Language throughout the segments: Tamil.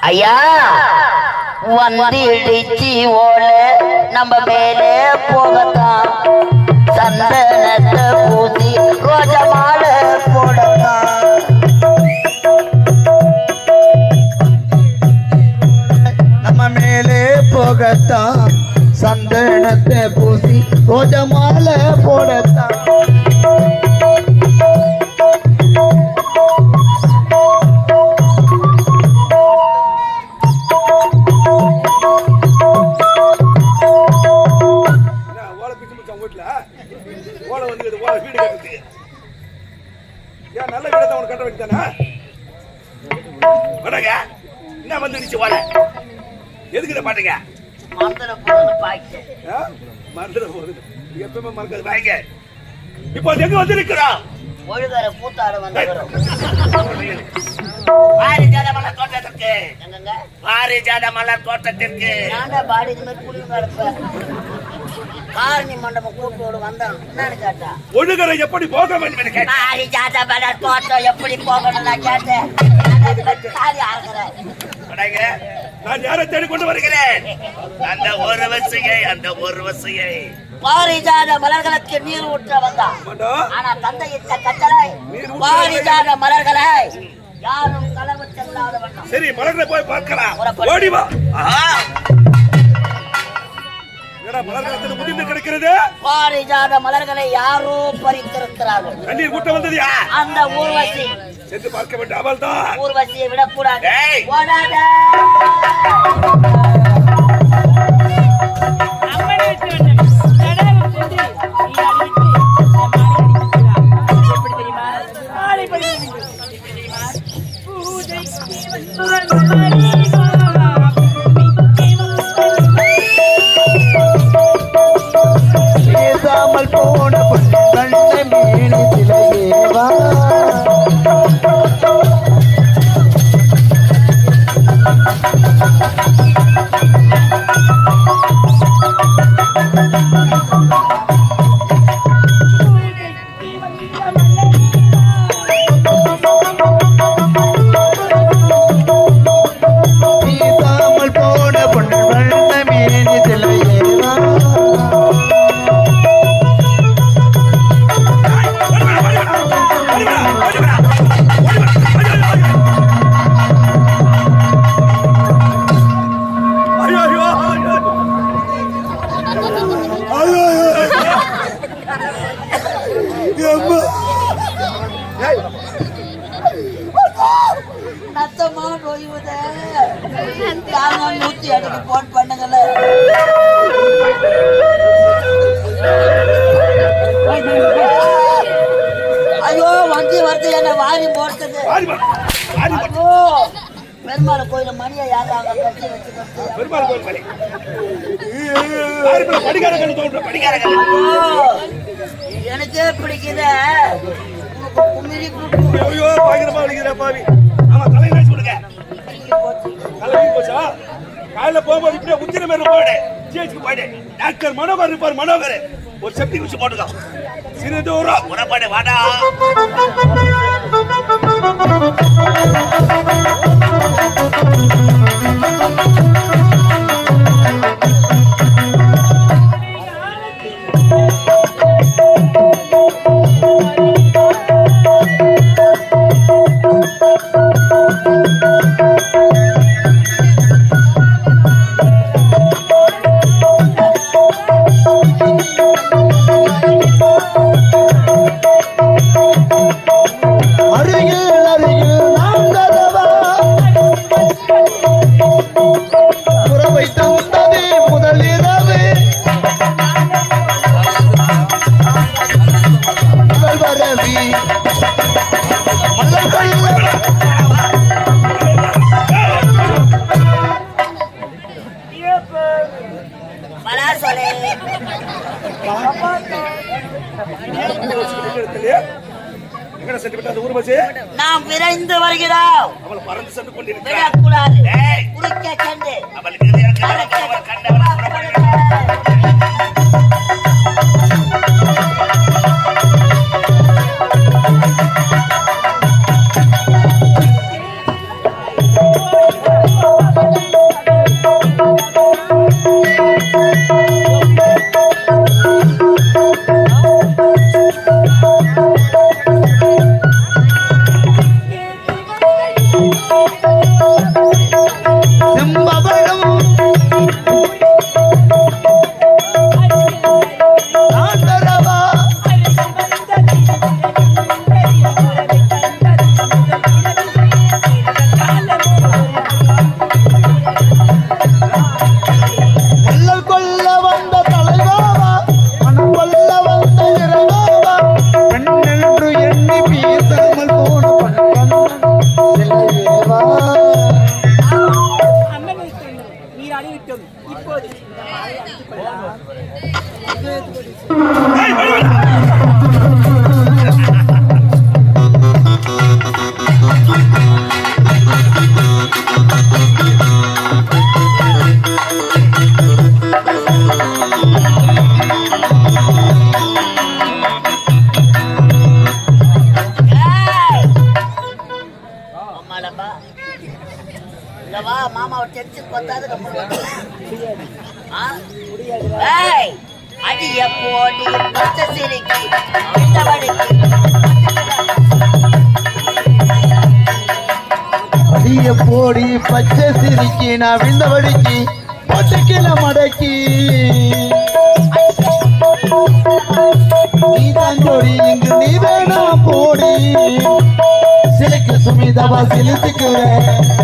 ஐயா வந்திடிச்சி ஓல நம்ம மேலே போகத்தான் சந்தனத்தை பூசி ரோஜ மாலை போடத்தான் நம்ம மேலே போகத்தான் சந்தனத்தை பூசி ரோஜ மாலை போடத்தான் என்ன வந்துடுச்சு ஓலை எதுக்குற பாட்டுங்க மந்திர போறது பாய்க்க மந்திர போறது எப்பவுமே மறக்காது வாங்க இப்போ எங்க வந்திருக்கிறோம் ஒழுகர கூத்தாட வந்துக்கிறோம் பாரிஜாத மலர் தோட்டத்திற்கு என்னங்க பாரிஜாத மலர் தோட்டத்திற்கு நான்டா பாடி இந்த மாதிரி குளிர் நடப்பேன் காரணி மண்டபம் கூட்டோடு வந்தான் என்னன்னு கேட்டா ஒழுகரை எப்படி போக வேண்டும் என்று கேட்டேன் பாரிஜாத மலர் தோட்டம் எப்படி போகணும் நான் கேட்டேன் நான் யாரை தேடி கொண்டு வருகிறேன் அந்த ஒரு வசையை பாரிஜாத மலர்களுக்கு நீர் ஊற்ற வந்தான் ஆனா தந்தை இட்ட கட்டளை பாரிஜாத மலர்களை யாரும் களவு செல்லாத வண்ணம் சரி மலர்களை போய் பார்க்கலாம் ஓடி வா மலர்கள் முடிந்து கிடக்கிறது பாரிஜாத மலர்களை யாரோ பறித்திருக்கிறார்கள் கண்ணீர் கூட்டம் வந்தது அந்த ஊர்வசி சென்று பார்க்க வேண்டும் அவள் தான் ஊர்வசியை விடக்கூடாது பேசாமல் போன கண்ணை மேனி சிலையேவா எனக்கு போன் பண்ணுங்கல்ல. ஐயோ வண்டி வருது என்ன வாரி போடுறது. ஐயோ பெருமாள் கோயில மணியை யாராங்க கட்டி வச்சுக்கிறது. பெருமாள் கோயில் மணி படிக்காரர்கள் தோன்ற படிக்காரர்கள். எனக்கே பிடிக்குத. ஐயோ பயங்கரமா வலிக்குதா பாவி. ஆமா தலை வச்சு விடுங்க. தலை போச்சா? காலைல போகும்போது இப்படியே உச்சிர மேல போயிடு. ஜிஹெச்க்கு போயிடு. டாக்டர் மனோகர் இருப்பார். மனோகர் ஒரு செப்டி குச்சி போட்டுக்கோ. சிறு தூரம் உடப்பாடு வாடா. நாம் விரைந்து வருகிறோம். அவள் பறந்து சென்று கொண்டிருக்கிறாள். குறுக்க சென்று மாமாவை டென்ஷன் பத்தாது. அடிய போடி பச்சை சிரிக்கி அடிய போடி பச்சை சிரிக்கி நான் விந்தவடிக்கு பச்சைக்கில மடக்கி நீதான் ஜோடி இங்கு நீ வேணா போடி சிலுக்கு சுமிதாவா சிலுத்துக்குறேன்.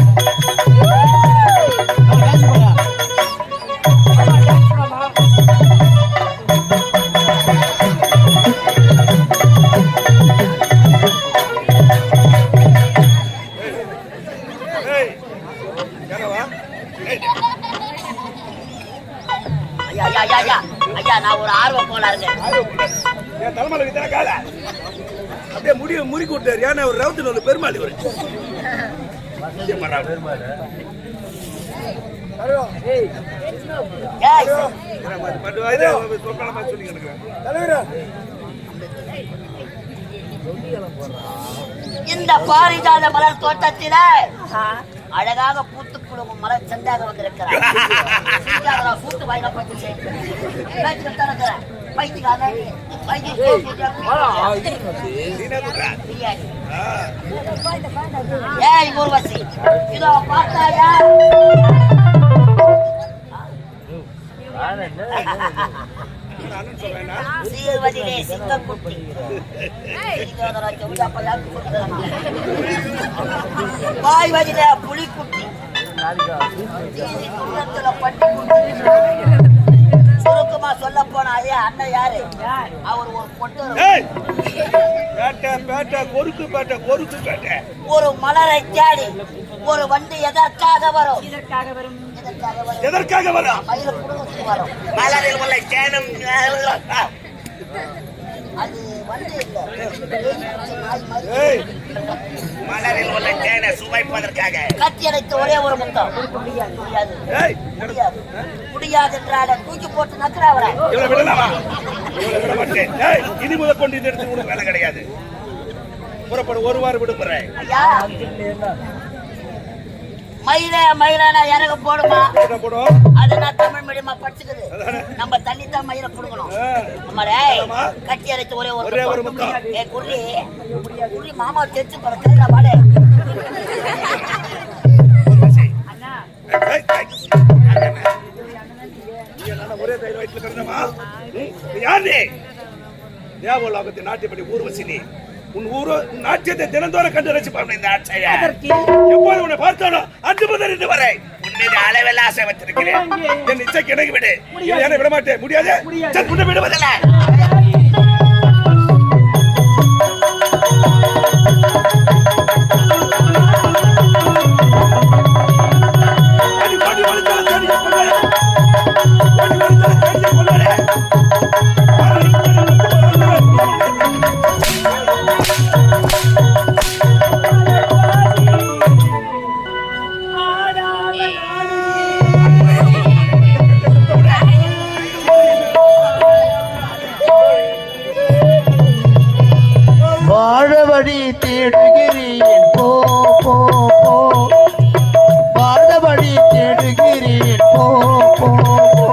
ஐயா நான் ஒரு ஆர்வம் போல இருக்கேன். என் தலைமையில வித்தன கால அப்படியே முடிய முறுக்கி விட்டாரு. ஏன்னா ஒரு ரவுத்துல வந்து பெருமாள் ஒரு இந்த பாரிஜாத மலர் தோட்டத்தில அழகாக பூத்து குழுவும் மலர் சென்றாக வந்திருக்கிறார். பூத்து வாயில பட்டு ஊர்வசி இதோ பார்த்தாயா? சீர்வதிலே சிங்கக்குட்டி வாய்வதிலே புலிக்குட்டி சுருக்கமா சொல்ல போனா ஐயா அண்ணன் யாரு? அவர் ஒரு பொட்டு ஒரு மலரை தேடி ஒரு வண்டி எதற்காக வரும்? எதற்காக வரும்? மயில புடுங்கிறதுக்கு வரும். மலரில் உள்ள சேனம் அது வண்டி இல்ல. மலரில் உள்ள தேனை சுவைப்பதற்காக கத்தி அடைத்து ஒரே ஒரு முத்தம் முடியாது முடியாது முடியாது என்றால தூக்கி போட்டு நக்குற அவரை இனி முதல் கொண்டு இந்த இடத்துக்கு கூட வேலை கிடையாது. புறப்படும் ஒரு வாரம் விடுப்புறேன். ஐயா மயில மயிலான இறங்க போடுமா? அது நான் தமிழ் மீடியமா படிச்சுக்குது. நம்ம தண்ணி தான் மயில புடுங்கணும். கட்டி அரைச்சு ஒரே ஒரு முத்தம். ஏ குருளி குருளி மாமா தெரிச்சு பழக்க மாடே ஒரே தயிர் வயிற்றுல கிடந்தமா யாரு தேவலோகத்தின் நாட்டியப்படி ஊர்வசினி உன் ஊரோ நாட்டியத்தை தினந்தோறும் கண்டு ரசிப்பாங்க. இந்த ஆட்சியை எப்போது உன்னை பார்த்தானோ அன்று முதல் இன்று வரை உன்மீது அளவெல்லாம் ஆசை வச்சிருக்கிறேன். என் இச்சை கிணக்கு விடு. என்ன விட மாட்டேன். முடியாது. உன்னை விடுவதில்ல. வாழவழி தேடுகிறேன் போ போ போ வாழவழி தேடுகிறேன் போ போ போ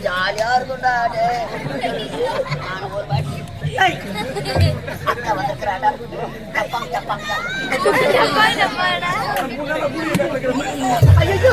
ஜாலியா இருக்கும்டா. நான் ஒரு வாட்டி அக்கா வந்துக்கிறாடா டப்பாங் டப்பாங் ஐயோ